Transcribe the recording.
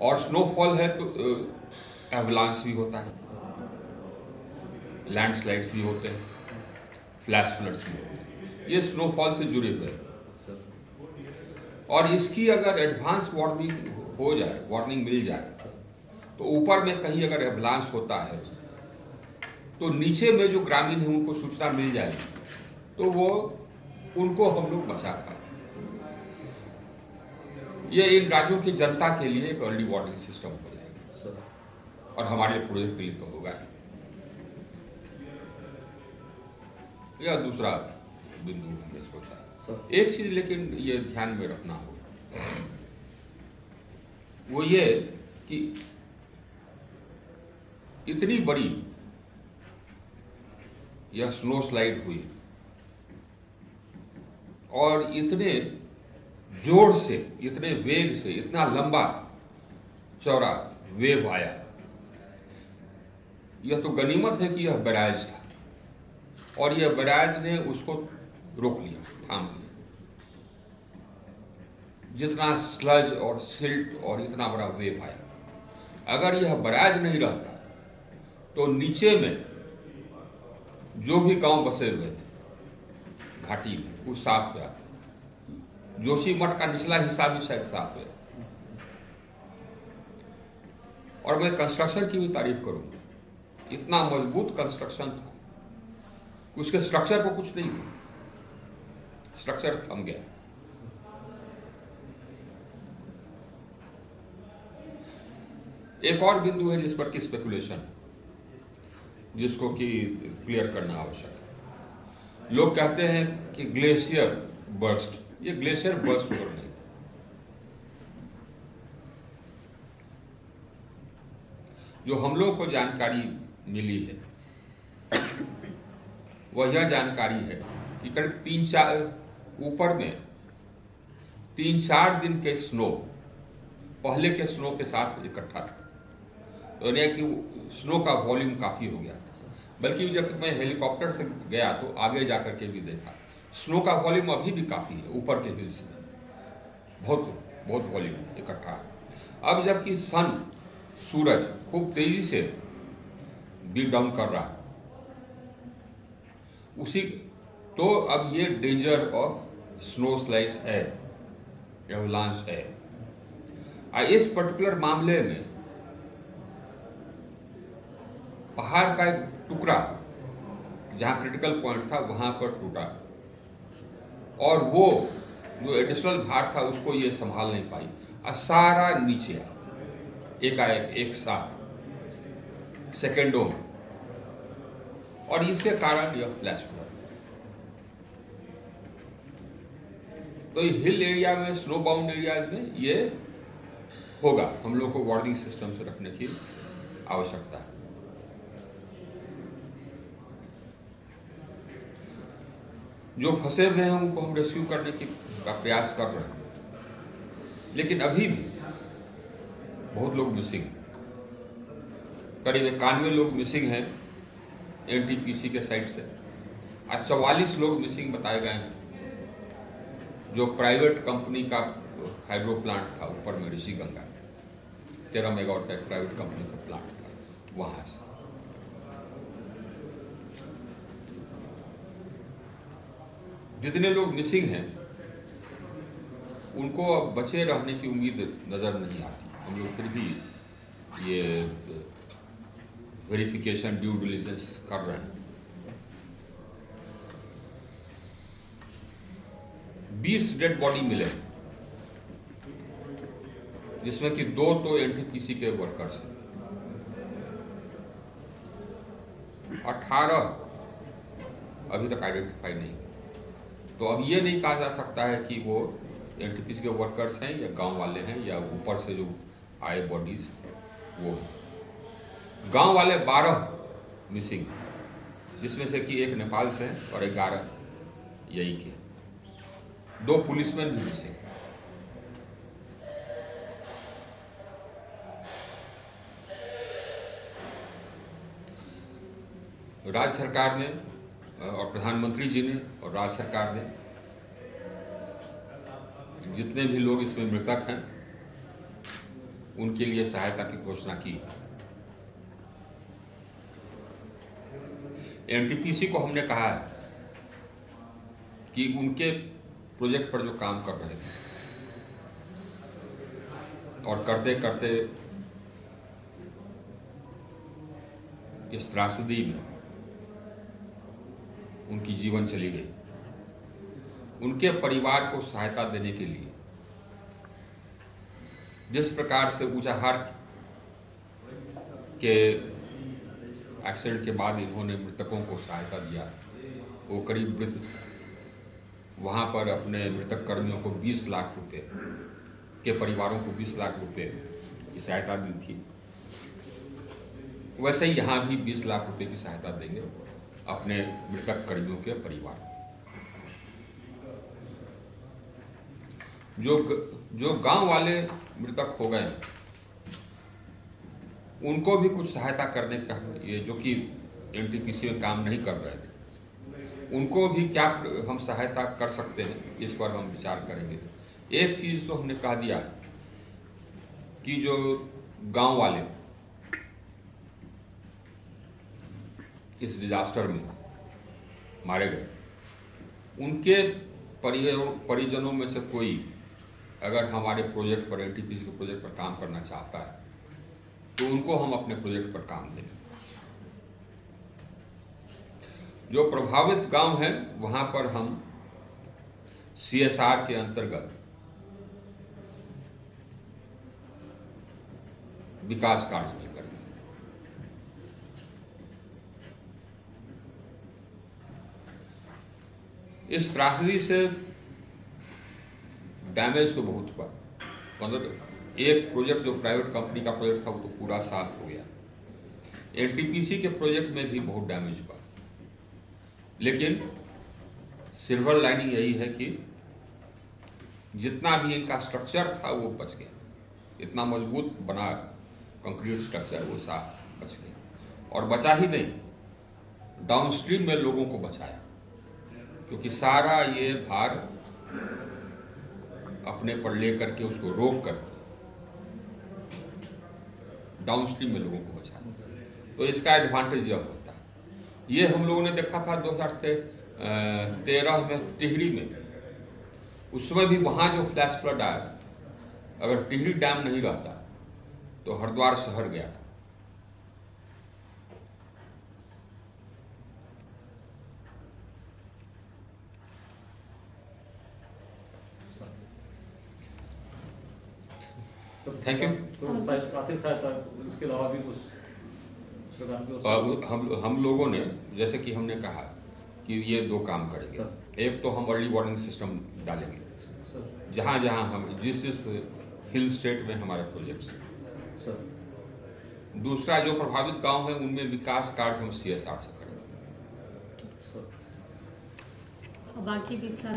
और स्नोफॉल है तो एवलांस भी होता है, लैंडस्लाइड्स भी होते हैं, फ्लैश फ्लड्स भी होते हैं। ये स्नोफॉल से जुड़े हुए हैं। और इसकी अगर एडवांस वार्निंग हो जाए, वार्निंग मिल जाए, तो ऊपर में कहीं अगर एवलांस होता है तो नीचे में जो ग्रामीण है उनको सूचना मिल जाएगी, तो वो उनको हम लोग बचा पाए। ये इन राज्यों की जनता के लिए एक अर्ली वार्निंग सिस्टम हो जाएगा और हमारे प्रोजेक्ट के लिए तो होगा। यह दूसरा बिंदु हमने सोचा। एक चीज लेकिन ये ध्यान में रखना होगा, वो ये कि इतनी बड़ी यह स्नो स्लाइड हुई और इतने जोर से, इतने वेग से, इतना लंबा चौड़ा वेव आया, यह तो गनीमत है कि यह बैराज था और यह बैराज ने उसको रोक लिया, थाम लिया। जितना स्लज और सिल्ट और इतना बड़ा वेव आया, अगर यह बैराज नहीं रहता तो नीचे में जो भी गांव बसे हुए थे घाटी में, वो साफ हुआ। जोशीमठ का निचला हिस्सा भी शायद साफ है। और मैं कंस्ट्रक्शन की भी तारीफ करूंगा, इतना मजबूत कंस्ट्रक्शन था, उसके स्ट्रक्चर को कुछ नहीं हुआ, स्ट्रक्चर थम गया। एक और बिंदु है जिस पर की स्पेकुलेशन, जिसको कि क्लियर करना आवश्यक है। लोग कहते हैं कि ग्लेशियर बर्स्ट, ये ग्लेशियर बर्स्ट ओवर नहीं था। जो हम लोग को जानकारी मिली है वह यह जानकारी है कि करीब 3-4 ऊपर में 3-4 दिन के स्नो पहले के स्नो के साथ इकट्ठा था, तो यानी कि स्नो का वॉल्यूम काफी हो गया था। बल्कि जब मैं हेलीकॉप्टर से गया तो आगे जाकर के भी देखा, स्नो का वॉल्यूम अभी भी काफी है ऊपर के हिल्स में, बहुत वॉल्यूम इकट्ठा है। अब जबकि सूरज खूब तेजी से बीट डाउन कर रहा है, उसी तो अब ये डेंजर ऑफ स्नो स्लाइड्स है, एवलांस है। इस पर्टिकुलर मामले में पहाड़ का एक टुकड़ा जहां क्रिटिकल पॉइंट था वहां पर टूटा और वो जो एडिशनल भार था उसको ये संभाल नहीं पाई और सारा नीचे एकाएक एक साथ सेकेंडों में, और इसके कारण यह फ्लैश फ्लड। तो हिल एरिया में, स्नो बाउंड एरियाज में ये होगा, हम लोग को वार्निंग सिस्टम से रखने की आवश्यकता है। जो फंसे हुए हैं उनको हम रेस्क्यू करने का प्रयास कर रहे हैं, लेकिन अभी भी बहुत लोग मिसिंग, करीब 91 लोग मिसिंग हैं एनटीपीसी के साइड से। आज 44 लोग मिसिंग बताए गए हैं, जो प्राइवेट कंपनी का हाइड्रो प्लांट था ऊपर में ऋषि गंगा, 13 मेगावाट का प्राइवेट कंपनी का प्लांट था, वहां से। जितने लोग मिसिंग हैं उनको अब बचे रहने की उम्मीद नजर नहीं आती। हम लोग फिर भी ये वेरिफिकेशन, ड्यू डिलिजेंस कर रहे हैं। 20 डेड बॉडी मिले, जिसमें कि 2 तो एनटीपीसी के वर्कर्स हैं, 18 अभी तक आइडेंटिफाई नहीं। तो अब ये नहीं कहा जा सकता है कि वो एनटीपीसी के वर्कर्स हैं या गांव वाले हैं या ऊपर से जो आए बॉडीज वो हैं। गांव वाले 12 मिसिंग, जिसमें से कि 1 नेपाल से है और 11 यही के, 2 पुलिसमैन भी मिसिंग। राज्य सरकार ने और प्रधानमंत्री जी ने और राज्य सरकार ने जितने भी लोग इसमें मृतक हैं उनके लिए सहायता की घोषणा की। एनटीपीसी को हमने कहा है कि उनके प्रोजेक्ट पर जो काम कर रहे थे और करते करते इस त्रासदी में उनकी जीवन चली गई, उनके परिवार को सहायता देने के लिए जिस प्रकार से ऊंचाहार के एक्सीडेंट के बाद इन्होंने मृतकों को सहायता दिया, वो करीब वहां पर अपने मृतक कर्मियों को 20 लाख रुपए के परिवारों को 20 लाख रुपए की सहायता दी थी, वैसे ही यहां भी 20 लाख रुपए की सहायता देंगे अपने मृतक कर्मियों के परिवार को। जो गांव वाले मृतक हो गए उनको भी कुछ सहायता करने का, ये जो कि एनटीपीसी में काम नहीं कर रहे थे, उनको भी क्या हम सहायता कर सकते हैं, इस पर हम विचार करेंगे। एक चीज तो हमने कह दिया कि जो गांव वाले इस डिजास्टर में मारे गए, उनके परिजनों में से कोई अगर हमारे प्रोजेक्ट पर, एनटीपीसी के प्रोजेक्ट पर काम करना चाहता है तो उनको हम अपने प्रोजेक्ट पर काम देंगे। जो प्रभावित गांव है वहां पर हम सीएसआर के अंतर्गत विकास कार्य भी करेंगे। इस त्रासदी से डैमेज तो बहुत हुआ, मतलब एक प्रोजेक्ट जो प्राइवेट कंपनी का प्रोजेक्ट था वो तो पूरा साफ हो गया। एनटीपीसी के प्रोजेक्ट में भी बहुत डैमेज हुआ, लेकिन सिल्वर लाइनिंग यही है कि जितना भी इनका स्ट्रक्चर था वो बच गया, इतना मजबूत बना कंक्रीट स्ट्रक्चर वो साफ बच गया। और बचा ही नहीं, डाउनस्ट्रीम में लोगों को बचाया, क्योंकि सारा ये भार अपने पर लेकर के उसको रोक करके डाउनस्ट्रीम में लोगों को बचाया। तो इसका एडवांटेज यह होता है। ये हम लोगों ने देखा था 2013 में टिहरी में, उस समय भी वहां जो फ्लैश फ्लड आया था, अगर टिहरी डैम नहीं रहता तो हरिद्वार शहर गया था। Thank you. आर्थिक सहायता इसके अलावा भी कुछ हम लोगों ने, जैसे कि हमने कहा कि ये 2 काम करेंगे। एक तो हम अर्ली वार्निंग सिस्टम डालेंगे जहां जहां हम जिस हिल स्टेट में हमारे प्रोजेक्ट्स हैं। दूसरा, जो प्रभावित गांव है उनमें विकास कार्य हम सीएसआर से करेंगे। बाकी 20 लाख